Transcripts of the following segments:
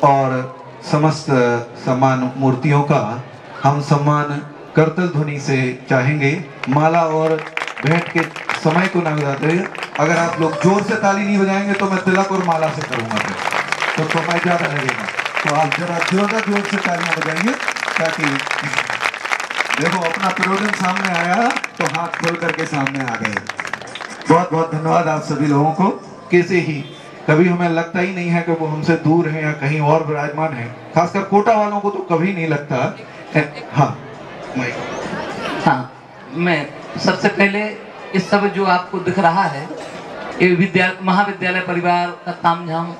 और समस्त सम्मान मूर्तियों का हम सम्मान करतल ध्वनि से चाहेंगे। माला और भेंट के समय को ना बजाते हुए अगर आप लोग जोर से ताली नहीं बजाएंगे तो मैं तिलक और माला से करूंगा, तो समय ज्यादा लगेगा। तो आप जरा जोर से तालियां बजाइए ताकि देखो अपना प्रोग्राम सामने आया तो हाथ खोल करके सामने आ गए। बहुत बहुत धन्यवाद आप सभी लोगों को। किसी ही कभी हमें लगता ही नहीं है कि वो हमसे दूर है या कहीं और विराजमान है, खासकर कोटा वालों को तो कभी नहीं लगता। हाँ मैं सबसे पहले इस सब जो आपको दिख रहा है ये महाविद्यालय परिवार का तामझाम,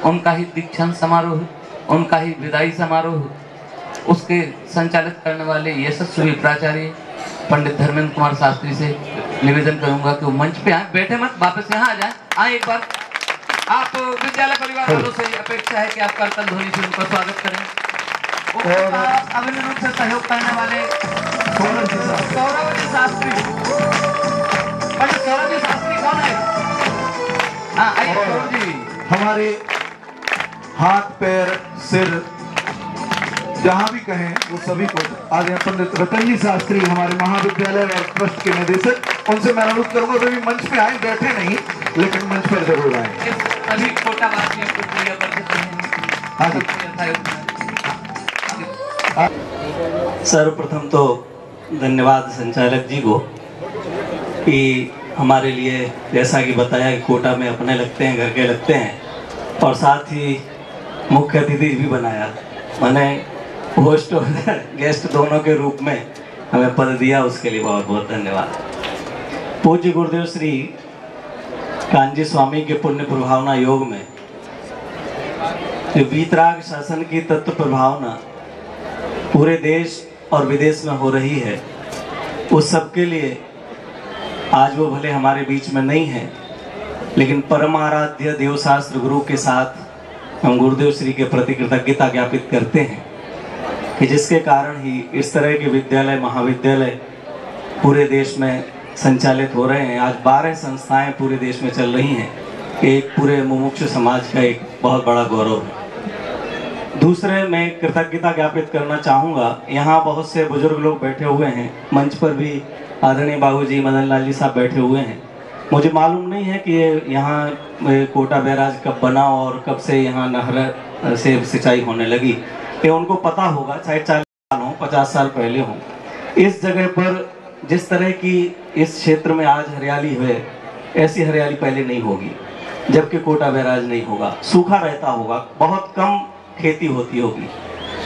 उनका ही दीक्षांत समारोह, उनका ही विदाई समारोह, उसके संचालित करने वाले यशस्वी प्राचार्य पंडित धर्मेंद्र कुमार शास्त्री से निवेदन करूंगा कि वो मंच पे आए, बैठे मत, वापस यहाँ आ जाए। आए एक बार। आप विद्यालय परिवार वालों से अपेक्षा है कि आप करतल ध्वनि से उनका स्वागत करें। और अभिन्न रूप से सहयोग करने वाले सौरभ जी शास्त्री, पंडित सौरभ जी शास्त्री कौन है? हाँ आइए सौरभ जी। हमारे हाथ पैर सिर जहाँ भी कहें वो सभी को आज पंडित रतन जी शास्त्री हमारे महाविद्यालय और ट्रस्ट के निदेशक, उनसे मैं अनुरोध करूंगा सभी मंच पे आए, बैठे नहीं लेकिन मंच पर जरूर आए। सभी कोटा वासियों को प्रिय परिचित हैं। सर्वप्रथम तो धन्यवाद संचालक जी को कि हमारे लिए जैसा कि बताया कि कोटा में अपने लगते हैं, घर के लगते हैं, और साथ ही मुख्य अतिथि भी बनाया। मैंने होस्ट और गेस्ट दोनों के रूप में हमें पद दिया, उसके लिए बहुत बहुत धन्यवाद। पूज्य गुरुदेव श्री कांजी स्वामी के पुण्य प्रभावना योग में जो वीतराग शासन की तत्व प्रभावना पूरे देश और विदेश में हो रही है, उस सब के लिए आज वो भले हमारे बीच में नहीं है, लेकिन परम आराध्य देवशास्त्र गुरु के साथ हम गुरुदेव श्री के प्रति कृतज्ञता ज्ञापित करते हैं कि जिसके कारण ही इस तरह के विद्यालय महाविद्यालय पूरे देश में संचालित हो रहे हैं। आज 12 संस्थाएं पूरे देश में चल रही हैं, एक पूरे मुमुक्षु समाज का एक बहुत बड़ा गौरव है। दूसरे मैं कृतज्ञता ज्ञापित करना चाहूँगा, यहाँ बहुत से बुजुर्ग लोग बैठे हुए हैं, मंच पर भी आदरणीय बाबूजी मदन लाल जी साहब बैठे हुए हैं। मुझे मालूम नहीं है कि ये यहाँ कोटा बैराज कब बना और कब से यहाँ नहर से सिंचाई होने लगी, ये उनको पता होगा, चाहे 40 साल हो 50 साल पहले हो। इस जगह पर जिस तरह की इस क्षेत्र में आज हरियाली है, ऐसी हरियाली पहले नहीं होगी जबकि कोटा बैराज नहीं होगा, सूखा रहता होगा, बहुत कम खेती होती होगी।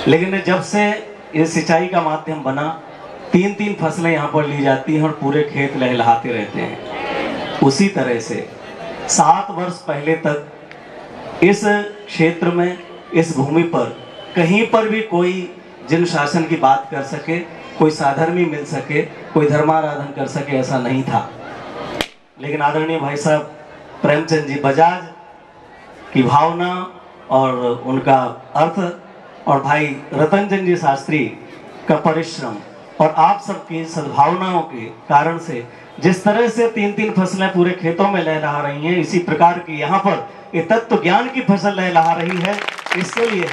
लेकिन जब से ये सिंचाई का माध्यम बना, 3-3 फसलें यहाँ पर ली जाती हैं और पूरे खेत लहलहाते रहते हैं। उसी तरह से 7 वर्ष पहले तक इस क्षेत्र में, इस भूमि पर कहीं पर भी कोई जिन शासन की बात कर सके, कोई साधर्मी मिल सके, कोई धर्माराधन कर सके, ऐसा नहीं था। लेकिन आदरणीय भाई साहब प्रेमचंद जी बजाज की भावना और उनका अर्थ, और भाई रतनचंद जी शास्त्री का परिश्रम और आप सबकी सद्भावनाओं के कारण से जिस तरह से 3-3 फसलें पूरे खेतों में लहलहा रही हैं, इसी प्रकार की यहाँ पर ये तत्व ज्ञान की फसल लहलहा रही है। इसके लिए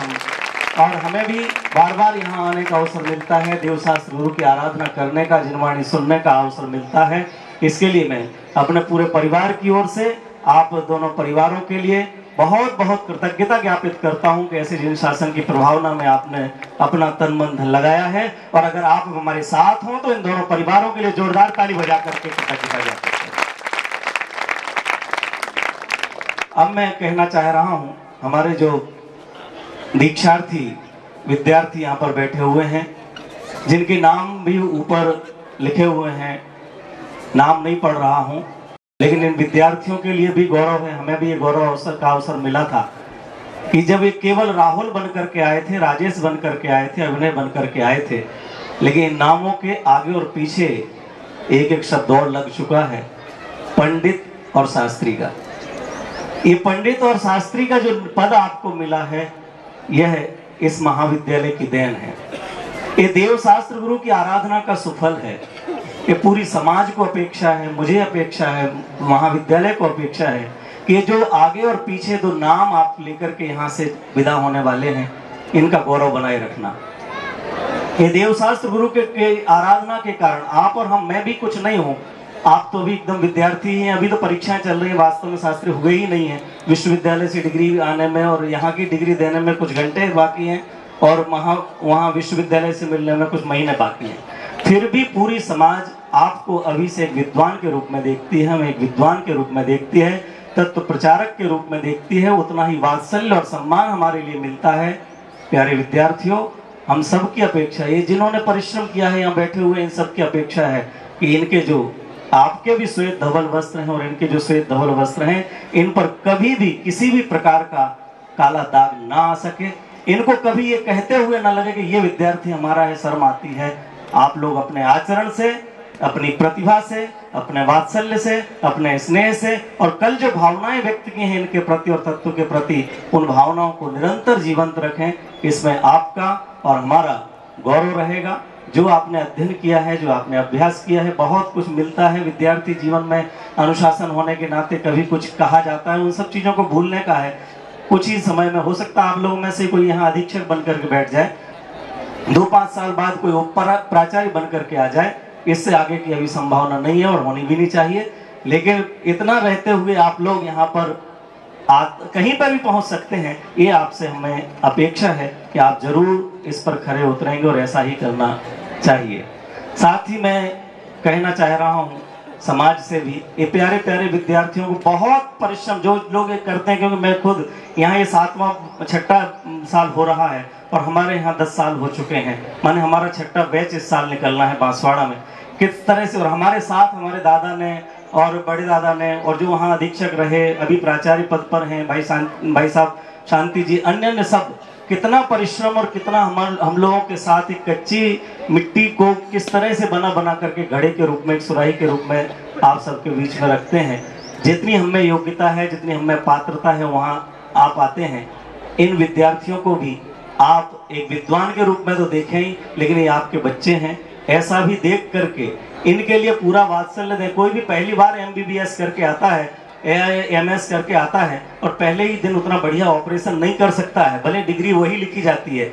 और हमें भी बार बार यहाँ आने का अवसर मिलता है, देवशास्त्र गुरु की आराधना करने का, जिनवाणी सुनने का अवसर मिलता है। इसके लिए मैं अपने पूरे परिवार की ओर से आप दोनों परिवारों के लिए बहुत बहुत कृतज्ञता ज्ञापित करता हूँ कि ऐसे जिन शासन की प्रभावना में आपने अपना तन मन धन लगाया है। और अगर आप हमारे साथ हों तो इन दोनों परिवारों के लिए जोरदार ताली बजा करके कृतज्ञता ज्ञापित करता हूँ। अब मैं कहना चाह रहा हूँ, हमारे जो दीक्षार्थी विद्यार्थी यहाँ पर बैठे हुए हैं, जिनके नाम भी ऊपर लिखे हुए हैं, नाम नहीं पढ़ रहा हूँ, लेकिन इन विद्यार्थियों के लिए भी गौरव है। हमें भी ये गौरव अवसर मिला था कि जब ये केवल राहुल बन करके आए थे, राजेश बन करके आए थे, अभिनय बन करके आए थे, लेकिन इन नामों के आगे और पीछे एक एक शब्द और लग चुका है, पंडित और शास्त्री का। ये पंडित और शास्त्री का जो पद आपको मिला है, यह इस महाविद्यालय की देन है। ये देवशास्त्र गुरु की आराधना का सुफल है। ये पूरी समाज को अपेक्षा है, मुझे अपेक्षा है, महाविद्यालय को अपेक्षा है कि जो आगे और पीछे दो नाम आप लेकर के यहाँ से विदा होने वाले हैं, इनका गौरव बनाए रखना। ये देवशास्त्र गुरु के आराधना के कारण आप और हम, मैं भी कुछ नहीं हूँ, आप तो भी एकदम विद्यार्थी हैं, अभी तो परीक्षाएं चल रही हैं, वास्तव में शास्त्री हुए ही नहीं है। विश्वविद्यालय से डिग्री आने में और यहाँ की डिग्री देने में कुछ घंटे बाकी हैं, और वहाँ विश्वविद्यालय से मिलने में कुछ महीने बाकी हैं। फिर भी पूरी समाज आपको अभी से एक विद्वान के रूप में देखती है, हमें एक विद्वान के रूप में देखती है, तत्व प्रचारक के रूप में देखती है। उतना ही वात्सल्य और सम्मान हमारे लिए मिलता है। प्यारे विद्यार्थियों, हम सब की अपेक्षा, ये जिन्होंने परिश्रम किया है यहाँ बैठे हुए, इन सब की अपेक्षा है कि इनके जो आपके भी श्वेत धवल वस्त्र हैं और इनके जो श्वेत धवल वस्त्र हैं, इन पर कभी भी किसी भी प्रकार का काला दाग ना आ सके। इनको कभी ये कहते हुए ना लगे कि ये विद्यार्थी हमारा है, शर्म आती है। आप लोग अपने आचरण से, अपनी प्रतिभा से, अपने वात्सल्य से, अपने स्नेह से, और कल जो भावनाएं व्यक्त की हैं इनके प्रति और तत्व के प्रति, उन भावनाओं को निरंतर जीवंत रखें। इसमें आपका और हमारा गौरव रहेगा। जो आपने अध्ययन किया है, जो आपने अभ्यास किया है, बहुत कुछ मिलता है विद्यार्थी जीवन में। अनुशासन होने के नाते कभी कुछ कहा जाता है, उन सब चीज़ों को भूलने का है। कुछ ही समय में हो सकता है आप लोगों में से कोई यहाँ अधीक्षक बन करके बैठ जाए, 2-5 साल बाद कोई प्राचार्य बन करके आ जाए। इससे आगे की अभी संभावना नहीं है और होनी भी नहीं चाहिए। लेकिन इतना रहते हुए आप लोग यहाँ पर कहीं पर भी पहुंच सकते हैं, ये आपसे हमें अपेक्षा है कि आप जरूर इस पर खरे उतरेंगे और ऐसा ही करना चाहिए। साथ ही मैं कहना चाह रहा हूँ समाज से भी, ये प्यारे प्यारे विद्यार्थियों को बहुत परिश्रम जो लोग करते हैं, क्योंकि मैं खुद यहाँ ये 7वां-6ठा साल हो रहा है और हमारे यहाँ 10 साल हो चुके हैं। माने हमारा 6ठा बैच इस साल निकलना है बांसवाड़ा में। किस तरह से, और हमारे साथ हमारे दादा ने और बड़े दादा ने, और जो वहाँ अधीक्षक रहे, अभी प्राचार्य पद पर हैं भाई साहब शांति जी, अन्य सब, कितना परिश्रम और कितना हम लोगों के साथ एक कच्ची मिट्टी को किस तरह से बना करके घड़े के रूप में, एक सुराही के रूप में आप सबके बीच में रखते हैं। जितनी हमें योग्यता है, जितनी हमें पात्रता है, वहाँ आप आते हैं। इन विद्यार्थियों को भी आप एक विद्वान के रूप में तो देखें ही, लेकिन ये आपके बच्चे हैं, ऐसा भी देख करके इनके लिए पूरा वात्सल्य दें। कोई भी पहली बार MBBS करके आता है, MS करके आता है, और पहले ही दिन उतना बढ़िया ऑपरेशन नहीं कर सकता है, भले डिग्री वही लिखी जाती है,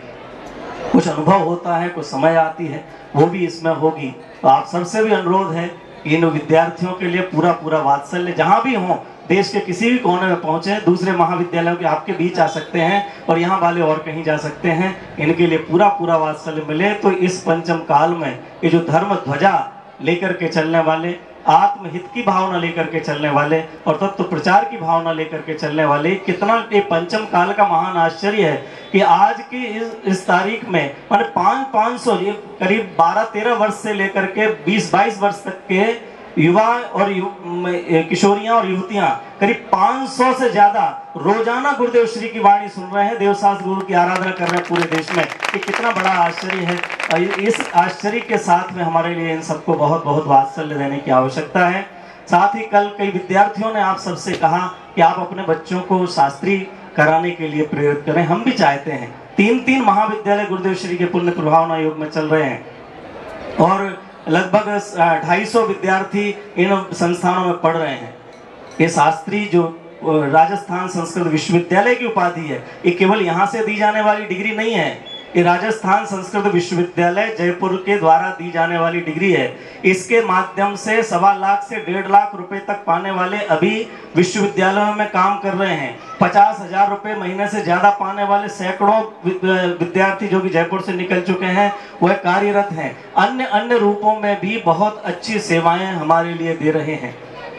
कुछ अनुभव होता है, कुछ समय आती है, वो भी इसमें होगी। तो आप सबसे भी अनुरोध है कि इन विद्यार्थियों के लिए पूरा वात्सल्य, जहाँ भी हों, देश के किसी भी कोने में पहुंचे, दूसरे महाविद्यालयों के आपके बीच आ सकते हैं और यहाँ वाले और कहीं जा सकते हैं, इनके लिए पूरा वात्सल्य मिले। तो इस पंचम काल में ये जो धर्म ध्वजा लेकर के चलने वाले, आत्महित की भावना लेकर के चलने वाले और तत्व प्रचार की भावना लेकर के चलने वाले, कितना ये पंचम काल का महान आश्चर्य है कि आज की इस तारीख में माने 500 करीब 12-13 वर्ष से लेकर के 20-22 वर्ष तक के युवा और किशोरियां और युवतियां करीब 500 से ज्यादा रोजाना गुरुदेव श्री की वाणी सुन रहे हैं, देवशास्त्र गुरु की आराधना कर रहे हैं पूरे देश में। ये कितना बड़ा आश्चर्य है। इस आश्चर्य के साथ में हमारे लिए इन सबको बहुत वात्सल्य देने की आवश्यकता है। साथ ही कल कई विद्यार्थियों ने आप सबसे कहा कि आप अपने बच्चों को शास्त्री कराने के लिए प्रेरित करें। हम भी चाहते हैं। 3 महाविद्यालय गुरुदेव श्री के पुण्य प्रभावना योग में चल रहे हैं और लगभग 250 विद्यार्थी इन संस्थानों में पढ़ रहे हैं। ये शास्त्री जो राजस्थान संस्कृत विश्वविद्यालय की उपाधि है, ये केवल यहाँ से दी जाने वाली डिग्री नहीं है, ये राजस्थान संस्कृत विश्वविद्यालय जयपुर के द्वारा दी जाने वाली डिग्री है। इसके माध्यम से 1.25 लाख से 1.5 लाख रुपए तक पाने वाले अभी विश्वविद्यालयों में काम कर रहे हैं। 50,000 रुपए महीने से ज्यादा पाने वाले सैकड़ों विद्यार्थी जो कि जयपुर से निकल चुके हैं, वह कार्यरत हैं। अन्य रूपों में भी बहुत अच्छी सेवाएं हमारे लिए दे रहे हैं।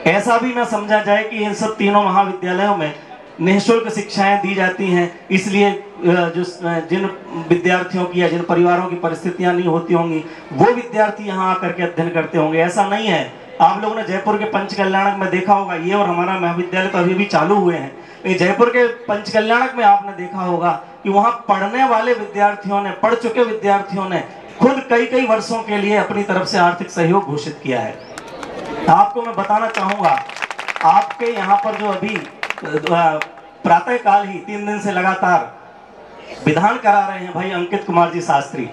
ऐसा भी ना समझा जाए कि इन सब तीनों महाविद्यालयों में निःशुल्क शिक्षाएं दी जाती हैं, इसलिए जिन विद्यार्थियों की या जिन परिवारों की परिस्थितियां नहीं होती होंगी वो विद्यार्थी यहाँ आकर के अध्ययन करते होंगे, ऐसा नहीं है। आप लोगों ने जयपुर के पंचकल्याणक में देखा होगा, ये और हमारा महाविद्यालय तो अभी भी चालू हुए हैं। ये जयपुर के पंचकल्याणक में आपने देखा होगा कि वहाँ पढ़ने वाले विद्यार्थियों ने, पढ़ चुके विद्यार्थियों ने खुद कई वर्षों के लिए अपनी तरफ से आर्थिक सहयोग घोषित किया है। आपको मैं बताना चाहूंगा, आपके यहाँ पर जो अभी प्रातः काल ही 3 दिन से लगातार विधान करा रहे हैं भाई अंकित कुमार जी शास्त्री,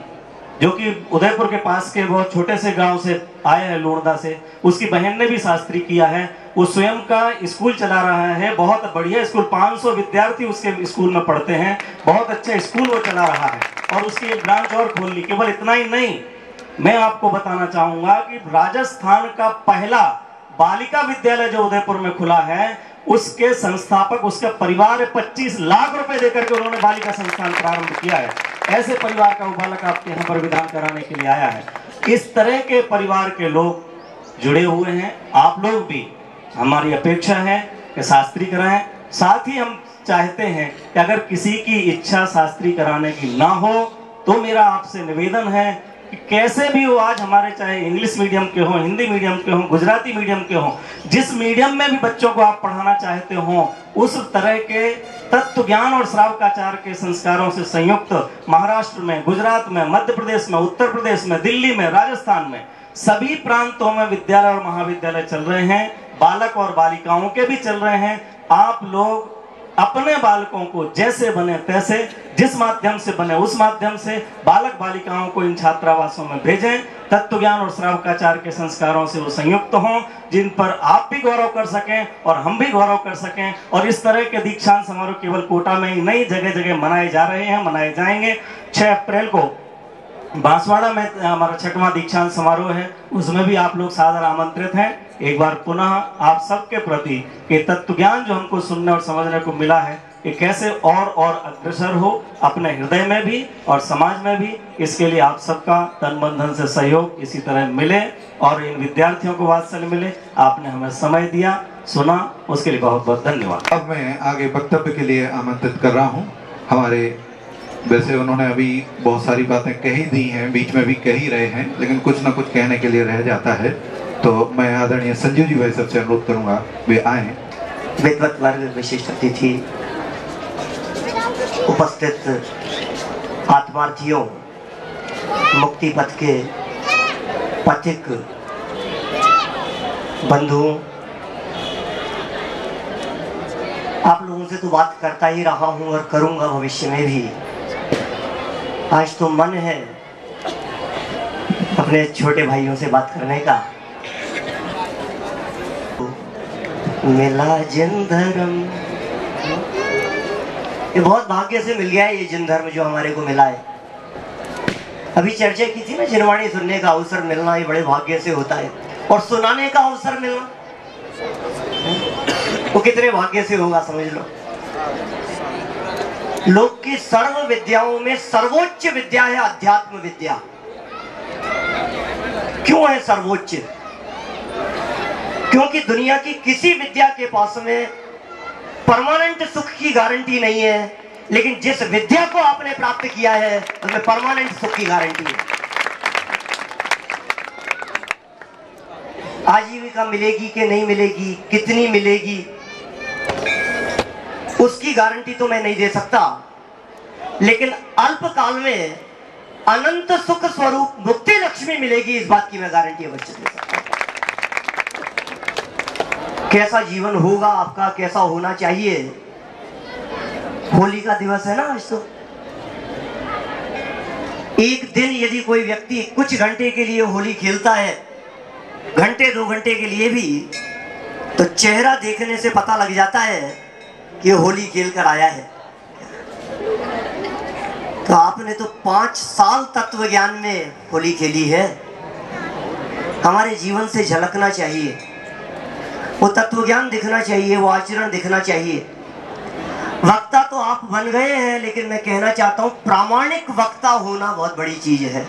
जो कि उदयपुर के पास के बहुत छोटे से गांव से आए हैं, लोणदा से। उसकी बहन ने भी शास्त्री किया है। वो स्वयं का स्कूल चला रहा है, बहुत बढ़िया स्कूल, 500 विद्यार्थी उसके स्कूल में पढ़ते हैं, बहुत अच्छा स्कूल वो चला रहा है। और उसकी एक ब्रांच और खोल ली। केवल इतना ही नहीं, मैं आपको बताना चाहूंगा कि राजस्थान का पहला बालिका विद्यालय जो उदयपुर में खुला है, उसके संस्थापक, उसका परिवार 25 लाख रुपए देकर के उन्होंने बालिका संस्थान प्रारंभ किया है। ऐसे परिवार का वो बालक आपके यहाँ पर विधान कराने के लिए आया है। इस तरह के परिवार के लोग जुड़े हुए हैं। आप लोग भी, हमारी अपेक्षा है कि शास्त्री कराएं। साथ ही हम चाहते हैं कि अगर किसी की इच्छा शास्त्री कराने की ना हो तो मेरा आपसे निवेदन है कि कैसे भी हो, आज हमारे चाहे इंग्लिश मीडियम के हों, हिंदी मीडियम के हों, गुजराती मीडियम के हों, जिस मीडियम में भी बच्चों को आप पढ़ाना चाहते हो, उस तरह के तत्व ज्ञान और श्रावकाचार के संस्कारों से संयुक्त महाराष्ट्र में, गुजरात में, मध्य प्रदेश में, उत्तर प्रदेश में, दिल्ली में, राजस्थान में, सभी प्रांतों में विद्यालय और महाविद्यालय चल रहे हैं। बालक और बालिकाओं के भी चल रहे हैं। आप लोग अपने बालकों को जैसे बने तैसे, जिस माध्यम से बने उस माध्यम से बालक बालिकाओं को इन छात्रावासों में भेजें। तत्व ज्ञान और श्रावकाचार के संस्कारों से वो संयुक्त हों, जिन पर आप भी गौरव कर सकें और हम भी गौरव कर सकें। और इस तरह के दीक्षांत समारोह केवल कोटा में ही नहीं, जगह जगह मनाए जा रहे हैं, मनाए जाएंगे। 6 अप्रैल को बांसवाड़ा में हमारा 6वां दीक्षांत समारोह है, उसमें भी आप लोग सादर आमंत्रित हैं। एक बार पुनः आप सबके प्रति कि तत्व ज्ञान जो हमको सुनने और समझने को मिला है, कि कैसे और अग्रसर हो अपने हृदय में भी और समाज में भी, इसके लिए आप सबका तन मन धन से सहयोग इसी तरह मिले और इन विद्यार्थियों को वात्सल्य मिले। आपने हमें समय दिया, सुना, उसके लिए बहुत बहुत धन्यवाद। अब मैं आगे वक्तव्य के लिए आमंत्रित कर रहा हूँ। हमारे, वैसे उन्होंने अभी बहुत सारी बातें कह ही दी हैं, बीच में भी कह ही रहे हैं, लेकिन कुछ ना कुछ कहने के लिए रह जाता है, तो मैं आदरणीय संजीव जी भाई सबसे अनुरोध करूंगा वे आए। विद्वत वर्ग, विशिष्ट अतिथि, उपस्थित आत्मार्थियों, मुक्ति पथ के पथिक बंधुओं, आप लोगों से तो बात करता ही रहा हूं और करूंगा भविष्य में भी। आज तो मन है अपने छोटे भाइयों से बात करने का। मिला जिन धर्म, ये बहुत भाग्य से मिल गया है, ये जिन धर्म जो हमारे को मिला है। अभी चर्चा की थी ना, जिनवाणी सुनने का अवसर मिलना ये बड़े भाग्य से होता है, और सुनाने का अवसर मिलना वो कितने भाग्य से होगा, समझ लो। लोक की सर्व विद्याओं में सर्वोच्च विद्या है अध्यात्म विद्या। क्यों है सर्वोच्च? क्योंकि दुनिया की किसी विद्या के पास में परमानेंट सुख की गारंटी नहीं है, लेकिन जिस विद्या को आपने प्राप्त किया है उसमें परमानेंट सुख की गारंटी है। आजीविका मिलेगी कि नहीं मिलेगी, कितनी मिलेगी, उसकी गारंटी तो मैं नहीं दे सकता, लेकिन अल्पकाल में अनंत सुख स्वरूप मुक्ति लक्ष्मी मिलेगी, इस बात की मैं गारंटी अवश्य दे सकता हूं। कैसा जीवन होगा आपका, कैसा होना चाहिए। होली का दिवस है ना आज तो। एक दिन यदि कोई व्यक्ति कुछ घंटे के लिए होली खेलता है, घंटे 2 घंटे के लिए भी, तो चेहरा देखने से पता लग जाता है कि होली खेल कर आया है। तो आपने तो 5 साल तत्व ज्ञान में होली खेली है। हमारे जीवन से झलकना चाहिए, वो तत्व ज्ञान दिखना चाहिए, वो आचरण दिखना चाहिए। वक्ता तो आप बन गए हैं, लेकिन मैं कहना चाहता हूं प्रामाणिक वक्ता होना बहुत बड़ी चीज है।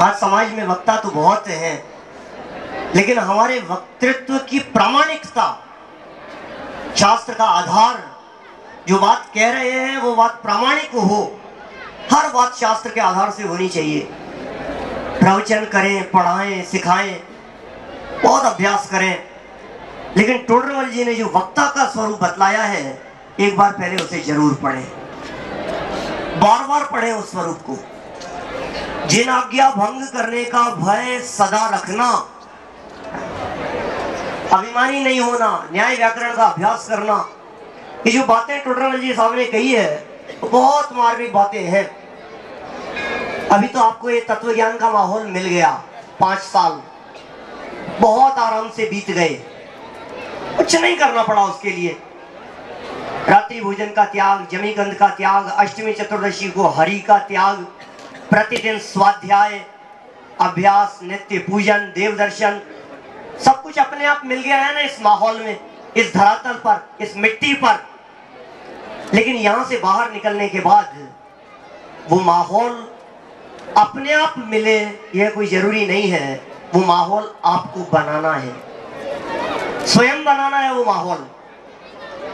आज समाज में वक्ता तो बहुत हैं, लेकिन हमारे वक्तृत्व की प्रामाणिकता, शास्त्र का आधार, जो बात कह रहे हैं वो बात प्रामाणिक हो। हर बात शास्त्र के आधार से होनी चाहिए। प्रवचन करें, पढ़ाएं, सिखाएं, बहुत अभ्यास करें, लेकिन टोडरमल जी ने जो वक्ता का स्वरूप बतलाया है, एक बार पहले उसे जरूर पढ़ें, बार बार पढ़ें उस स्वरूप को। जिन आज्ञा भंग करने का भय सदा रखना, अभिमानी नहीं होना, न्याय व्याकरण का अभ्यास करना। ये जो बातें टोडरमल जी साहब ने कही है, बहुत मार्मिक बातें हैं। अभी तो आपको ये तत्व ज्ञान का माहौल मिल गया, 5 साल बहुत आराम से बीत गए, कुछ नहीं करना पड़ा उसके लिए। रात्रि भोजन का त्याग, जमीकंद का त्याग, अष्टमी चतुर्दशी को हरि का त्याग, प्रतिदिन स्वाध्याय, अभ्यास, नित्य पूजन, देव दर्शन, सब कुछ अपने आप मिल गया है ना इस माहौल में, इस धरातल पर, इस मिट्टी पर। लेकिन यहां से बाहर निकलने के बाद वो माहौल अपने आप मिले यह कोई जरूरी नहीं है, वो माहौल आपको बनाना है, स्वयं बनाना है वो माहौल।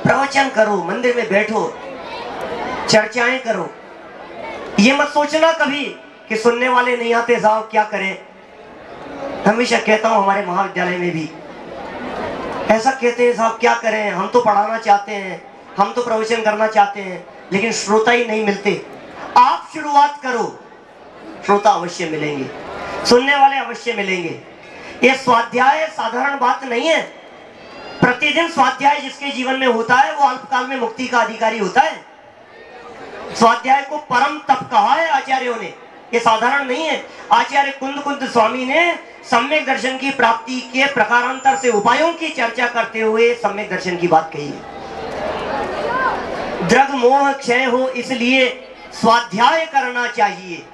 प्रवचन करो, मंदिर में बैठो, चर्चाएं करो, ये मत सोचना कभी कि सुनने वाले नहीं आते, साहब क्या करें। हमेशा कहता हूं, हमारे महाविद्यालय में भी ऐसा कहते हैं, साहब क्या करें, हम तो पढ़ाना चाहते हैं, हम तो प्रवचन करना चाहते हैं, लेकिन श्रोता ही नहीं मिलते। आप शुरुआत करो, श्रोता अवश्य मिलेंगे, सुनने वाले अवश्य मिलेंगे। ये स्वाध्याय साधारण बात नहीं है। प्रतिदिन स्वाध्याय जिसके जीवन में होता है वो अल्पकाल में मुक्ति का अधिकारी होता है। स्वाध्याय को परम तप कहा है आचार्यों ने, ये साधारण नहीं है। आचार्य कुंद स्वामी ने सम्यक दर्शन की प्राप्ति के प्रकारांतर से उपायों की चर्चा करते हुए सम्यक दर्शन की बात कही है। द्रग मोह क्षय हो इसलिए स्वाध्याय करना चाहिए।